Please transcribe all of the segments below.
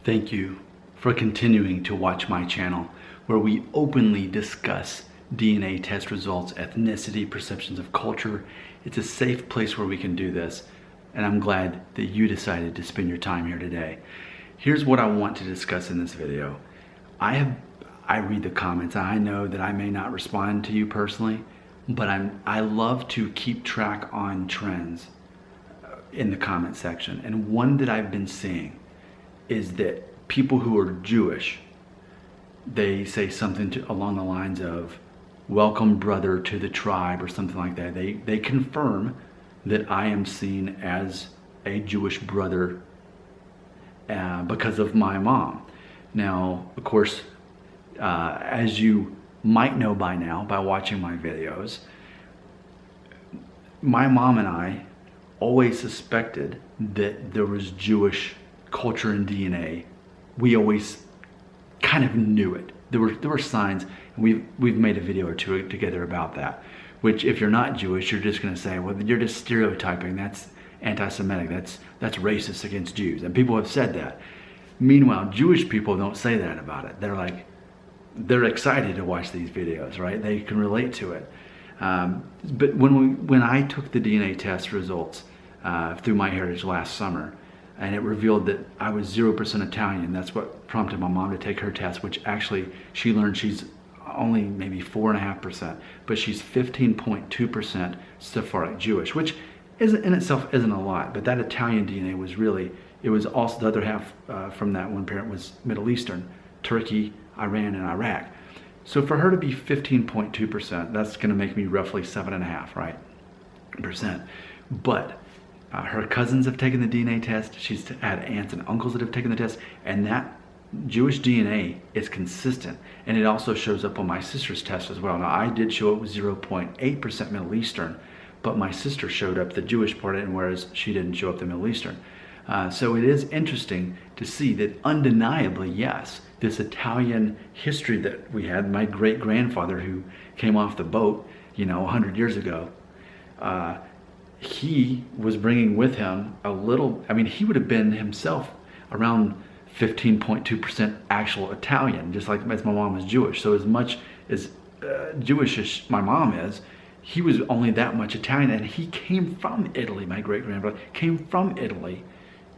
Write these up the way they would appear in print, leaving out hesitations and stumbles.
Thank you for continuing to watch my channel, where we openly discuss DNA test results, ethnicity, perceptions of culture. It's a safe place where we can do this, and I'm glad that you decided to spend your time here today. Here's what I want to discuss in this video. I read the comments. I know that I may not respond to you personally, but I love to keep track on trends in the comment section. And one that I've been seeing is that people who are Jewish, they say something along the lines of, "Welcome, brother, to the tribe," or something like that. They confirm that I am seen as a Jewish brother because of my mom. Now, of course, as you might know by now, by watching my videos, my mom and I always suspected that there was Jewish culture and DNA. We always kind of knew it. There were signs, and we've made a video or two together about that. Which, if you're not Jewish, you're just going to say, "Well, you're just stereotyping. That's anti-Semitic. That's racist against Jews." And people have said that. Meanwhile, Jewish people don't say that about it. They're excited to watch these videos, right? They can relate to it. But when I took the DNA test results through MyHeritage last summer, and it revealed that I was 0% Italian, that's what prompted my mom to take her test, which actually she learned she's only maybe 4.5%, but she's 15.2% Sephardic Jewish, which in itself isn't a lot. But that Italian DNA was really, it was also the other half from that one parent was Middle Eastern, Turkey, Iran, and Iraq. So for her to be 15.2%, that's going to make me roughly 7.5%, right? But her cousins have taken the DNA test. She's had aunts and uncles that have taken the test, and that Jewish DNA is consistent, and it also shows up on my sister's test as well. Now, I did show it was 0.8% Middle Eastern, but my sister showed up the Jewish part, and whereas she didn't show up the Middle Eastern. So it is interesting to see that undeniably, yes, this Italian history that we had, my great-grandfather who came off the boat, 100 years ago, he was bringing with him a little, he would have been himself around 15.2% actual Italian, just like as my mom was Jewish. So as much as Jewish as my mom is, he was only that much Italian, and he came from Italy. My great-grandfather came from Italy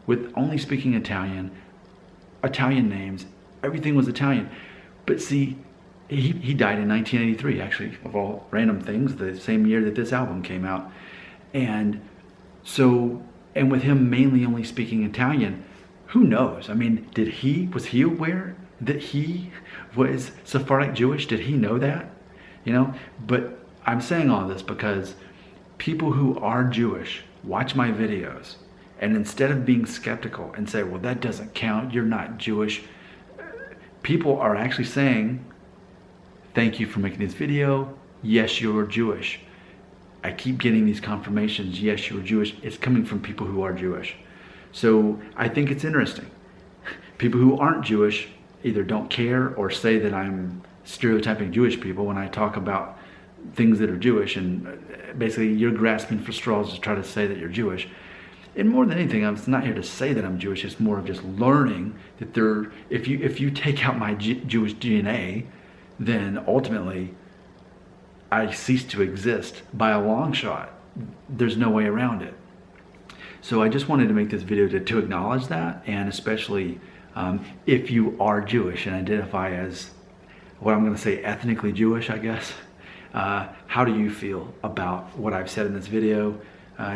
with only speaking Italian names. Everything was Italian. But see, he died in 1983, actually, of all random things, the same year that this album came out. And so, and with him mainly only speaking Italian, who knows? Was he aware that he was Sephardic Jewish? Did he know that? But I'm saying all this because people who are Jewish watch my videos, and instead of being skeptical and say, "Well, that doesn't count, you're not Jewish," people are actually saying, "Thank you for making this video. Yes, you're Jewish." I keep getting these confirmations, "Yes, you're Jewish." It's coming from people who are Jewish. So I think it's interesting. People who aren't Jewish either don't care or say that I'm stereotyping Jewish people when I talk about things that are Jewish, and basically you're grasping for straws to try to say that you're Jewish. And more than anything, I'm not here to say that I'm Jewish. It's more of just learning that if you take out my Jewish DNA, then ultimately I cease to exist by a long shot. There's no way around it. So I just wanted to make this video to acknowledge that, and especially if you are Jewish and identify as what I'm going to say ethnically Jewish, I guess. How do you feel about what I've said in this video?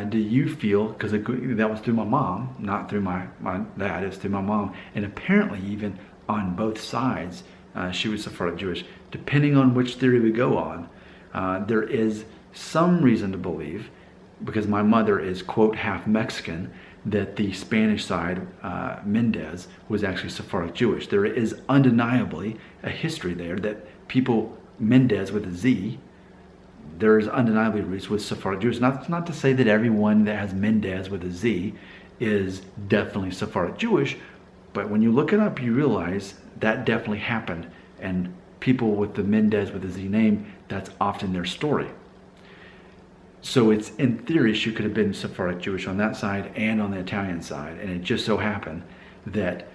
Do you feel, because that was through my mom, not through my dad, it's through my mom, and apparently even on both sides, she was Sephardic Jewish. Depending on which theory we go on, there is some reason to believe, because my mother is, quote, half Mexican, that the Spanish side, Mendez, was actually Sephardic Jewish. There is undeniably a history there that people, Mendez with a Z, there is undeniably roots with Sephardic Jews. Not to say that everyone that has Mendez with a Z is definitely Sephardic Jewish, but when you look it up, you realize that definitely happened. And people with the Mendez with a Z name, that's often their story. So it's, in theory, she could have been Sephardic Jewish on that side and on the Italian side. And it just so happened that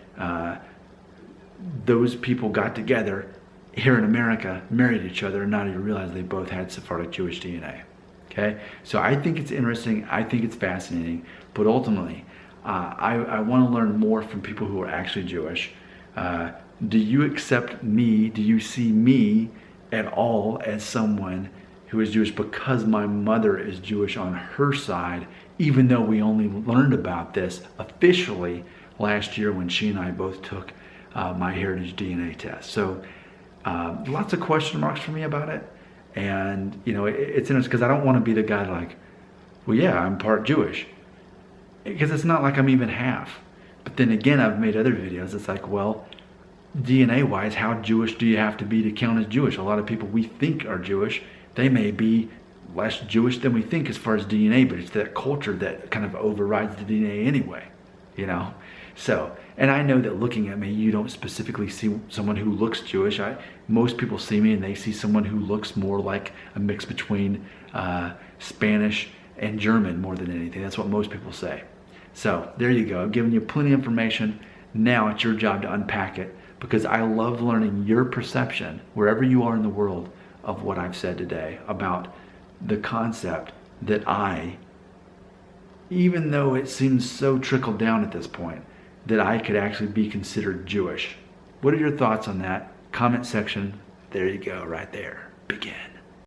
those people got together here in America, married each other, and not even realized they both had Sephardic Jewish DNA. Okay, so I think it's interesting. I think it's fascinating. But ultimately, I want to learn more from people who are actually Jewish. Do you accept me? Do you see me at all as someone who is Jewish because my mother is Jewish on her side, even though we only learned about this officially last year when she and I both took my heritage DNA test? So lots of question marks for me about it. And, you know, it's interesting because I don't want to be the guy like, well, yeah, I'm part Jewish. Because it's not like I'm even half. But then again, I've made other videos. It's like, well, DNA-wise, how Jewish do you have to be to count as Jewish? A lot of people we think are Jewish, they may be less Jewish than we think as far as DNA, but it's that culture that kind of overrides the DNA anyway, you know? So, and I know that looking at me, you don't specifically see someone who looks Jewish. Most people see me and they see someone who looks more like a mix between Spanish and German more than anything. That's what most people say. So there you go. I've given you plenty of information. Now it's your job to unpack it, because I love learning your perception, wherever you are in the world, of what I've said today about the concept that even though it seems so trickled down at this point, that I could actually be considered Jewish. What are your thoughts on that? Comment section. There you go, right there. Begin.